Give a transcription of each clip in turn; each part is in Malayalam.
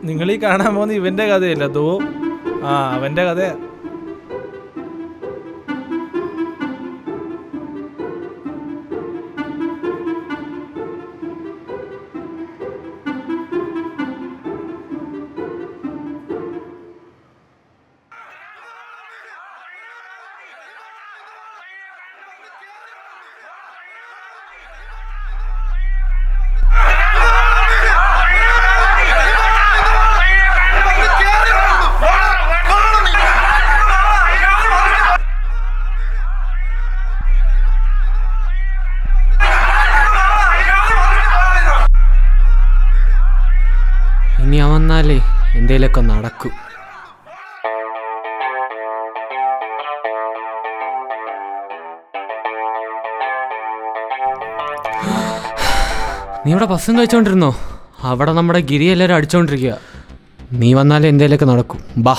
നിങ്ങളീ കാണാൻ പോകുന്ന ഇവന്റെ കഥയല്ല, ദോ അവന്റെ കഥയാ. ഇനി വന്നാലേ എന്തേലൊക്കെ നടക്കും. നീ ഇവിടെ ഭക്ഷണം കഴിച്ചോണ്ടിരുന്നോ? അവിടെ നമ്മുടെ ഗിരി എല്ലാവരും അടിച്ചോണ്ടിരിക്കുക. നീ വന്നാലേ എന്തേലൊക്കെ നടക്കും. ബാ.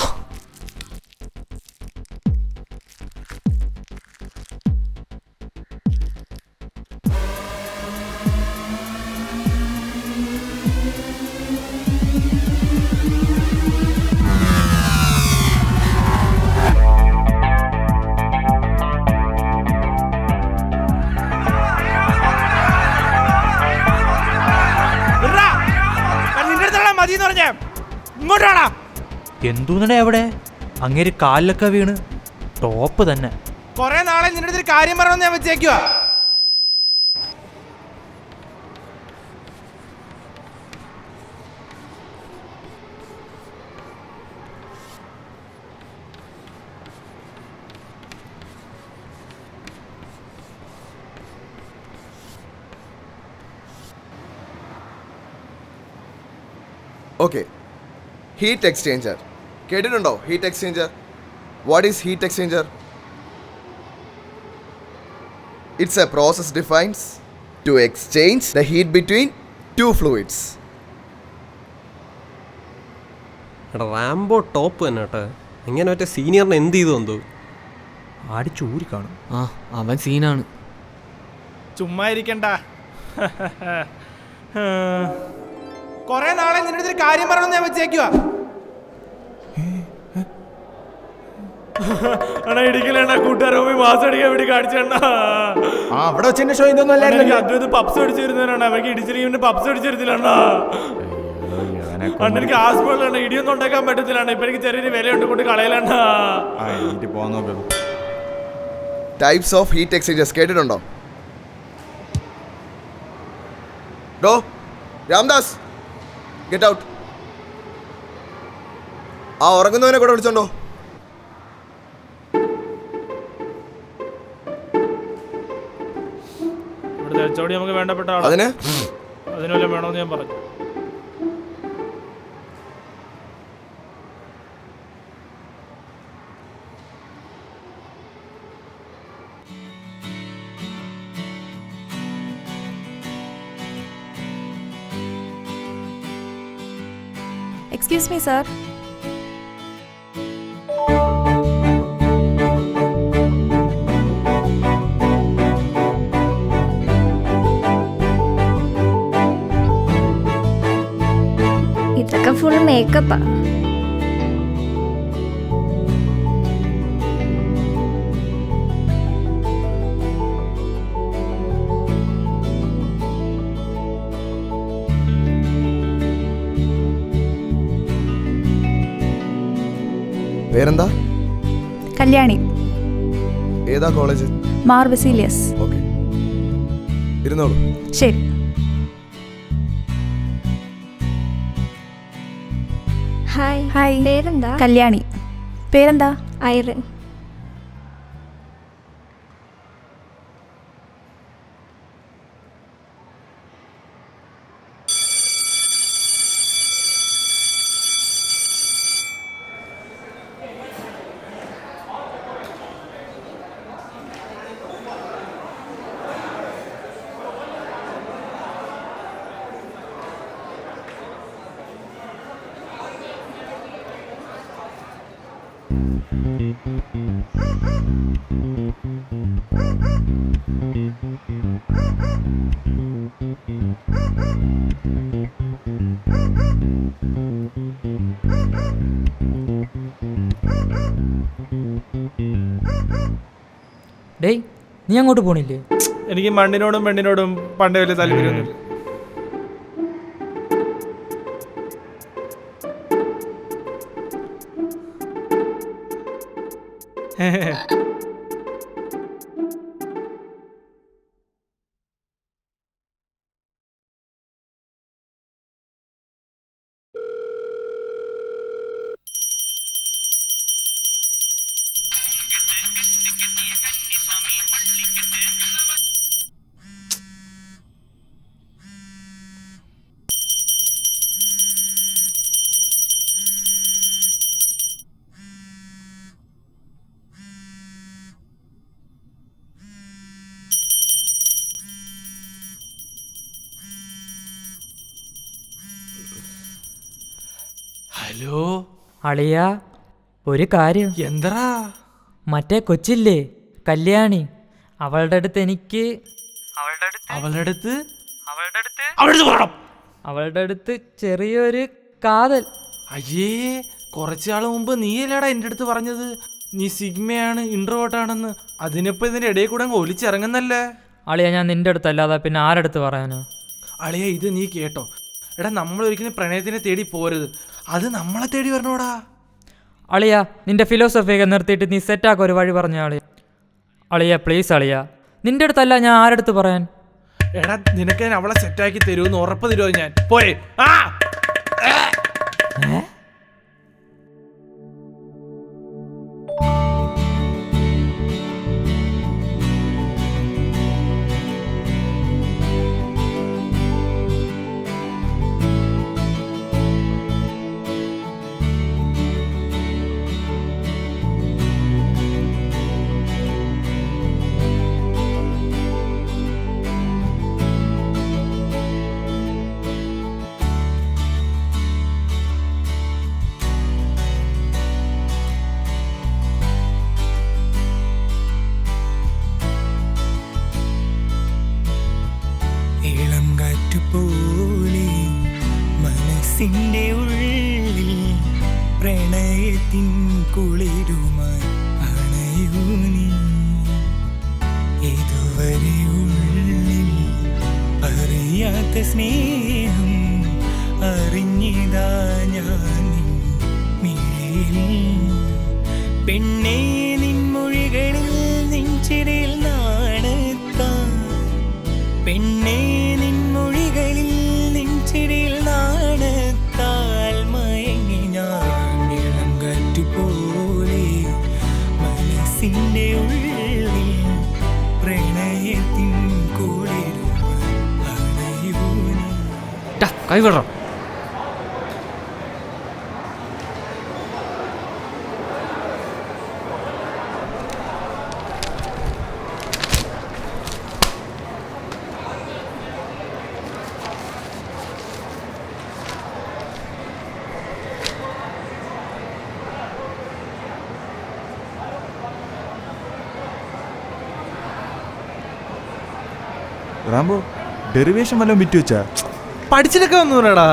എന്തൂന്നടേ അവിടെ അങ്ങേര് കാലിലൊക്കെ വീണ് ടോപ്പ് തന്നെ. കൊറേ നാളെ നിന്റെ അടുത്തൊരു കാര്യം പറയണമെന്ന് ഞാൻ വെച്ചേക്കുവാ. ഓക്കെ, ഹീറ്റ് എക്സ്ചേഞ്ചർ കേട്ടിട്ടുണ്ടോ? Heat exchanger. What is heat exchanger? It's a process defines to exchange the heat between two fluids. എടാ റാംബോ ടോപ്പ് തന്നെ കേട്ടോ. ഇങ്ങനെ മറ്റേ സീനിയറിന് എന്ത് ചെയ്തു എന്തോ അടിച്ചൂരി കാണും. അവൻ സീനാണ്. ചുമ്മാ ഇരിക്കണ്ട. കൊറേ നാളെ നിന്റെ അടുത്തൊരു കാര്യം പറയണമെന്ന് ഞാൻ വെച്ചേക്കുവാ. ഇടിക്കലേണ്ട കൂട്ടുകാരോ മാസം അടിക്കാൻ വേണ്ടി കാണിച്ചേണ്ട. അവിടെ വെച്ചെന്റെ ഷോ ഇതൊന്നും അല്ലായിരുന്നു. അദ്വൈത് പപ്സ് അടിച്ചിരുന്നവരാണ്. അവർക്ക് ഇടിച്ചിട്ട് പപ്സ് അടിച്ചിരുന്നില്ല. എനിക്ക് ഹാസ്പിറ്റലാണ് ഇടിയൊന്നും ഉണ്ടാക്കാൻ പറ്റത്തില്ല. ഇപ്പൊ എനിക്ക് ചെറിയൊരു വിലയുണ്ട് കൊണ്ട് കളയലണ്ട. ടൈപ്സ് ഓഫ് ഹീറ്റ് എക്സ്ചേഞ്ചേഴ്സ് കേട്ടിട്ടുണ്ടോ? ഡോ രാംദാസ്, ഗെറ്റ് ഔട്ട്. ആ ഉറങ്ങുന്നവനെ കൂടെ വിളിച്ചോണ്ടോ. നമുക്ക് വേണ്ടപ്പെട്ട ആളാ. അതിന് വല്ലതും വേണമെന്ന് ഞാൻ പറഞ്ഞു. Excuse me, sir. ഇതൊക്കെ ഫുൾ മേക്കപ്പാ. പേരെന്താ? കല്യാണി. ഏതാ കോളേജ്? മാർ ബസീലിയസ്. ഓക്കെ, ഇരുന്നോളൂ. ശരി. ഹായ്. ഹായ്. പേരെന്താ? കല്യാണി. പേരെന്താ? ഐറിൻ. ഡേയ്, നീ അങ്ങോട്ട് പോണില്ലേ? എനിക്ക് മണ്ണിനോടും പെണ്ണിനോടും പണ്ടേ വലിയ താല്പര്യമൊന്നുമില്ല. ഹലോ അളിയ, ഒരു കാര്യം. എന്തറാ? മറ്റേ കൊച്ചില്ലേ, കല്യാണി, അവളുടെ അടുത്ത് എനിക്ക് അവളുടെ അടുത്ത് ചെറിയൊരു കാതൽ. അയ്യേ, കുറച്ചാൾ മുമ്പ് നീയല്ലേടാ എൻ്റെ അടുത്ത് പറഞ്ഞത് നീ സിഗ്മയാണ്, ഇൻട്രോവേർട്ടാണെന്ന്. അതിനിപ്പോൾ ഇതിൻ്റെ ഇടയിൽ കൂടെ അങ്ങ് ഒലിച്ചിറങ്ങുന്നല്ലേ? അളിയ, ഞാൻ നിന്റെ അടുത്തല്ലാതെ പിന്നെ ആരടുത്ത് പറയാനോ? അളിയ, ഇത് നീ കേട്ടോ. എടാ, നമ്മൾ ഒരിക്കലും പ്രണയത്തിനെ തേടി പോരുത്, അത് നമ്മളെ തേടി വരണോടാ. അളിയ, നിന്റെ ഫിലോസഫിയൊക്കെ നിർത്തിയിട്ട് നീ സെറ്റാക്ക ഒരു വഴി പറഞ്ഞ അളിയ. അളിയ പ്ലീസ് അളിയ, നിന്റെ അടുത്തല്ല ഞാൻ ആരടുത്ത് പറയാൻ? എടാ, നിനക്ക് ഞാൻ അവളെ സെറ്റാക്കി തരുമെന്ന് ഉറപ്പ് തരുമോ? ഞാൻ പോയെ. ഇളം കാറ്റുപോലെ മനസ്സിൻ്റെ ഉള്ളിൽ പ്രണയത്തിൻ കുളിരുമായി അണയൂ നീ. ഇതുവരെ ഉള്ളിൽ അറിയാത്ത സ്നേഹം അറിഞ്ഞിതാ ഞാൻ മിഴിയിൽ. പെണ്ണേ, നിൻമൊഴികളിൽ നെഞ്ചിരിൽ നാണത്താൻ. പെണ്ണേ, നിൻമൊഴികളിൽ നെഞ്ചിരിൽ നാണത്താൽ മയങ്ങി ഞാൻ. ഇളം കാറ്റുപോലെ മനസ്സിൻ്റെ ഉള്ളിൽ പ്രണയത്തിൻ കുളിരുമായി അണയൂ നീ. കൈവിടണം. റാംബോ, ഡെറിവേഷൻ വല്ലതും വിറ്റ് വെച്ചാ? പഠിച്ചിട്ടൊക്കെ വന്നൂടാ.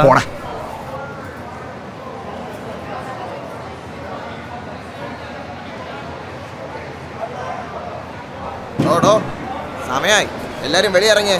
ഓടോ, സമയായി, എല്ലാരും വെളിയിറങ്ങേ.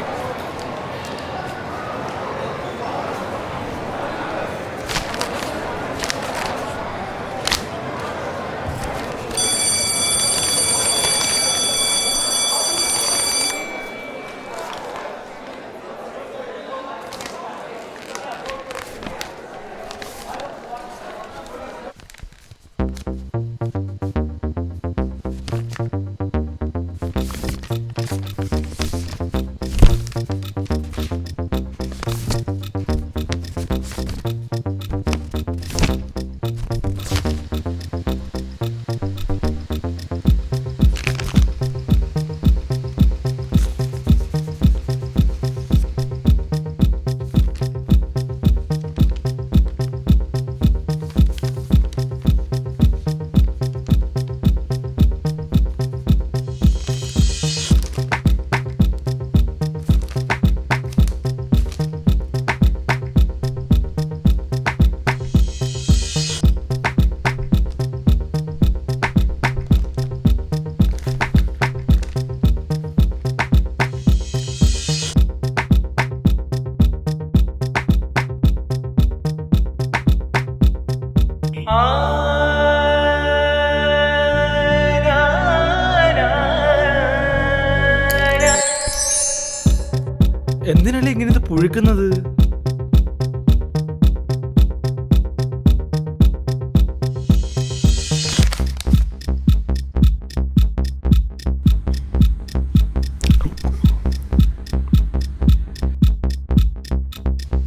എന്തിനല്ലേ ഇങ്ങനെ ഇത് പുഴുക്കുന്നത്?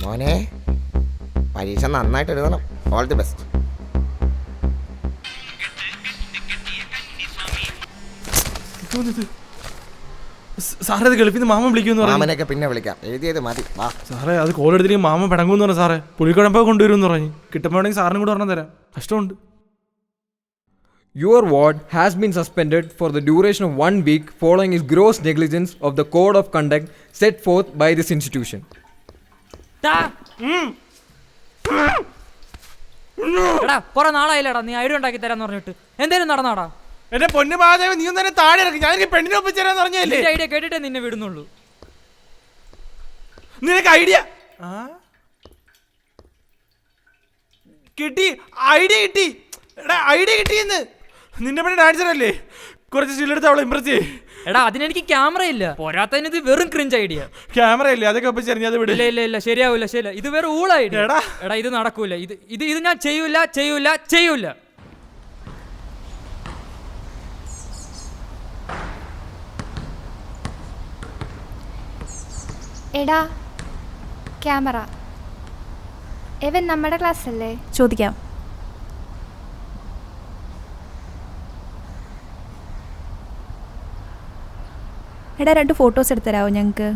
മോനെ പരീക്ഷ നന്നായിട്ട് എഴുതണം. All the best. സാറേ അത് ഗൾഫിൽ നിന്ന് മാമൻ വിളിക്കുമെന്ന് പറഞ്ഞു. മാമനെയൊക്കെ പിന്നെ വിളിക്കാം, എഴുതിയത് മതി. വാ സാറേ അത് കോൾ എടുത്തിട്ട് മാമൻ പിടങ്ങുമെന്ന് പറഞ്ഞു. സാറേ പുളിക്കുഴമ്പോ കൊണ്ടുവരുമെന്ന് പറഞ്ഞു. കിട്ടുമ്പോഴെങ്കിൽ സാറിനും കൂടെ പറഞ്ഞു തരാം. കഷ്ടമുണ്ട്. Your ward has been suspended for the duration of 1 week following his gross negligence of the code of conduct set forth by this institution. എടാ കുറെ നാളായില്ലടാ നീ ഐഡിയ ഉണ്ടാക്കി തരാന്ന് പറഞ്ഞിട്ട്. എന്തേലും നടന്നാടാ? എന്റെ പൊന്നു മഹാദേവൻ, നീ തന്നെ താഴെ ഇറക്കി. ഞാൻ പെണ്ണിനെ ഒപ്പിച്ചേരാന്ന് പറഞ്ഞല്ലേ. ഐഡിയ കേട്ടിട്ടേ നിന്നെ വിടുന്നുള്ളൂ. നിനക്ക് ഐഡിയ കിട്ടി? ഐഡിയ കിട്ടി? എടാ ഐഡിയ കിട്ടിയെന്ന്. നിന്നെ പണി ഡാൻസർ അല്ലേ? കുറച്ച് സ്റ്റിലെടുത്ത് അവളെ ഇമ്പ്രസ് ചെയ്യ്. എടാ അതിനെനിക്ക് ക്യാമറ ഇല്ല. പോരാത്തതിന് ഇത് വെറും ക്രിഞ്ച് ഐഡിയ. ക്യാമറ ഇല്ലേ? അതൊക്കെ ഒപ്പിച്ചെറിഞ്ഞ അത് വിടില്ല. ഇല്ല ഇല്ല ശരിയാവില്ല. ശരിയല്ല, ഇത് വേറെ ഊള ഐഡിയ. എടാ ഇത് നടക്കൂല. ഇത് ഞാൻ ചെയ്യൂല. എടാ ക്യാമറ എവൻ നമ്മുടെ ക്ലാസ് അല്ലേ? ചോദിക്കാം. എടാ 2 ഫോട്ടോസ് എടുത്തരാവോ ഞങ്ങൾക്ക്?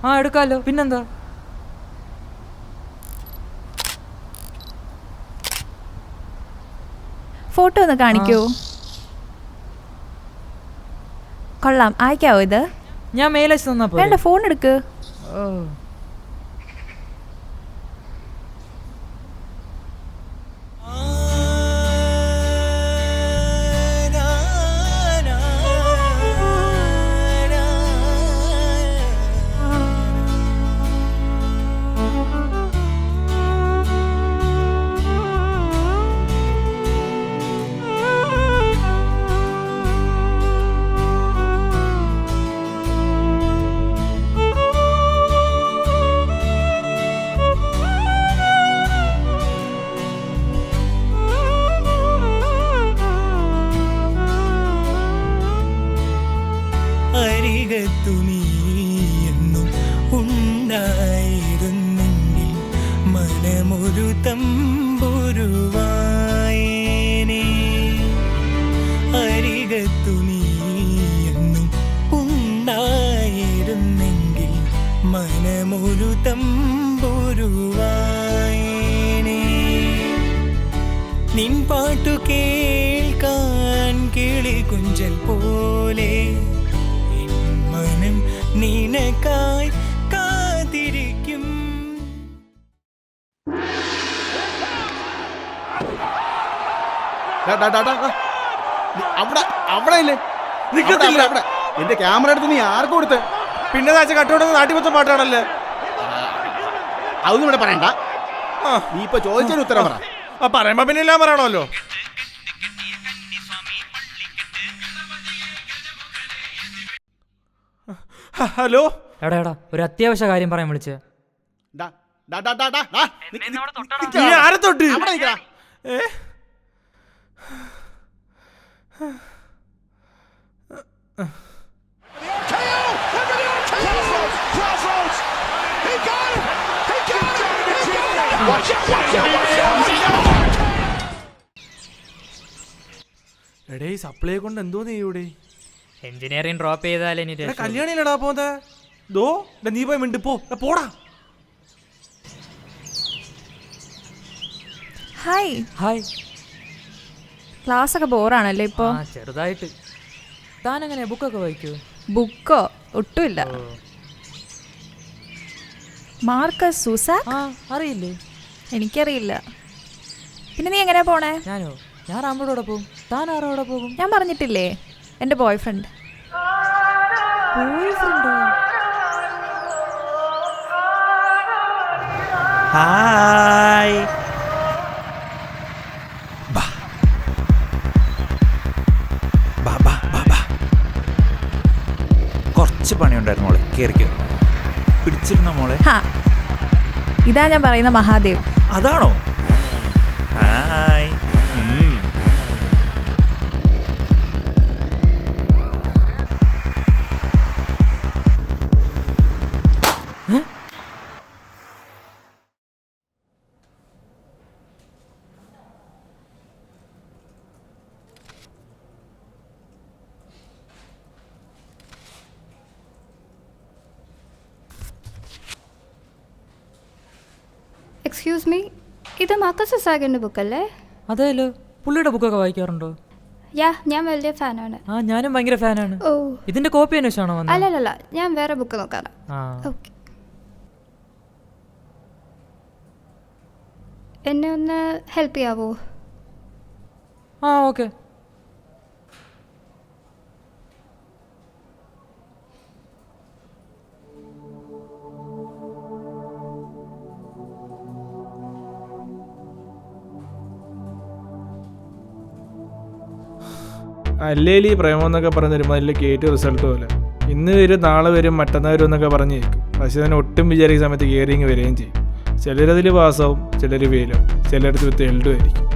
ആ എടുക്കാമല്ലോ, പിന്നെന്താ. ഫോട്ടോ ഒന്ന് കാണിക്കൂ. കൊള്ളാം, അയക്കാവോ ഇത്? ഞാൻ മെയിലയച്ച് തന്നാ പോലെ. വേണ്ട, ഫോൺ എടുക്ക്. അരികത്തു നീയെന്നും ഉണ്ടായിരുന്നെങ്കിൽ മനമൊരു തമ്പുരുവായേനെ. അരികത്തു നീയെന്നും ഉണ്ടായിരുന്നെങ്കിൽ മനമൊരു തമ്പുരുവായേനെ. നിൻ പാട്ടു കേൾക്കാൻ കിളി കുഞ്ചൽ പോലെ മനം നിനക്കായി കാത്തിരിക്കും. അവിടെ ഇല്ലേ? നിക്കത്തില്ല. എന്റെ ക്യാമറ എടുത്ത് നീ ആർക്ക് കൊടുത്ത്? പിന്നെ താഴ്ച കട്ടോടുന്ന നാട്ടിൽ മൊത്തം പാട്ടാണല്ലേ. അതൊന്നും ഇവിടെ പറയണ്ട. നീ ഇപ്പൊ ചോദിച്ചതിന് ഉത്തരം പറ. പറയുമ്പോ പിന്നെ എല്ലാം പറയണമല്ലോ. ഹലോ. എടാ ഒരു അത്യാവശ്യ കാര്യം പറയാൻ വിളിച്ചേ. നീ ആരെ തൊട്ട്? എടേ സപ്ലൈ കൊണ്ട് എന്തോ നീ ഇവിടെ എഞ്ചിനീയറിംഗ് ഡ്രോപ്പ് ചെയ്താലേ ഇനി രക്ഷ. കല്യാണിയിലടാ പോന്നെ. ദോ നീ പോയി മിണ്ട് പോടാ. ഹായ്. ഹായ്. ക്ലാസ് ഒക്കെ ബോറാണല്ലേ ഇപ്പൊ? ചെറുതായിട്ട്. താൻ എങ്ങനെയാ ബുക്കൊക്കെ വായിക്കൂ? ബുക്കോ? ഒട്ടുമില്ല. മാർക്കസ് സൂസാക്? അറിയില്ലേ? എനിക്കറിയില്ല. പിന്നെ നീ എങ്ങനെയാ പോണേ? ഞാൻ റാമ്പോടെ പോകും. താൻ ആരോടെ പോകും? ഞാൻ പറഞ്ഞിട്ടില്ലേ, എൻ്റെ ബോയ് ഫ്രണ്ട്. ഹായ്. കുറച്ച് പണിയുണ്ടായിരുന്നു മോളെ, കയറിക്കോ. പിടിച്ചിരുന്ന മോളെ. ഹാ ഇതാ ഞാൻ പറയുന്ന മഹാദേവ്. അതാണോ? ഹായ്. എക്സ്ക്യൂസ് മീ, ഇത് മാർക്കസ് സാഗറിൻ്റെ ബുക്കല്ലേ? അതെല്ലോ. പുള്ളിയുടെ ബുക്കൊക്കെ വായിക്കാറുണ്ടോ? ഞാൻ വലിയ ഫാനാണ്. ആ ഞാനും ഭയങ്കര ഫാനാണ്. ഓ ഇതിന്റെ കോപ്പി അന്വേഷിച്ചാണോ വന്നത്? അല്ലല്ല, ഞാൻ വേറെ ബുക്ക് നോക്കാനാ. ഓക്കെ, എന്നെ ഒന്ന് ഹെൽപ്പ് ചെയ്യാവോ? ആ ഓക്കെ. അല്ലേലും ഈ പ്രേമം എന്നൊക്കെ പറഞ്ഞ് വരുമ്പോൾ അതിൽ കേട്ട് റിസൾട്ട് പോലെ ഇന്ന് വരും നാളെ വരും മറ്റന്നാൾ വരും എന്നൊക്കെ പറഞ്ഞ് കേൾക്കും. പക്ഷെ അതിനെ ഒട്ടും വിചാരിക്കുന്ന സമയത്ത് കയറിങ് വരികയും ചെയ്യും. ചിലരതിൽ പാസ്സാവും, ചിലർ ഫെയിലാവും, ചിലരടുത്ത് വിത്ത് എൽഡും ആയിരിക്കും.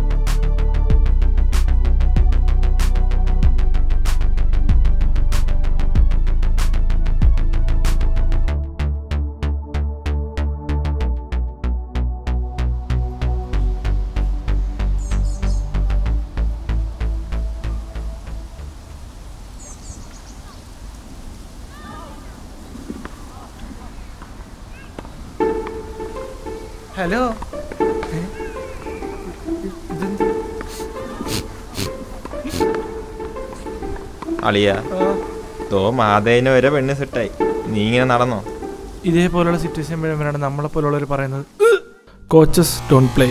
ഹലോ, അളിയ മാതേനെ വരെ പെണ്ണ് സെറ്റായി. നീ ഇങ്ങനെ നടന്നോ? ഇതേപോലുള്ള സിറ്റുവേഷൻ വരുമ്പോഴാണ് നമ്മളെപ്പോലുള്ളവർ പറയുന്നത് കോച്ചസ് ഡോണ്ട് പ്ലേ.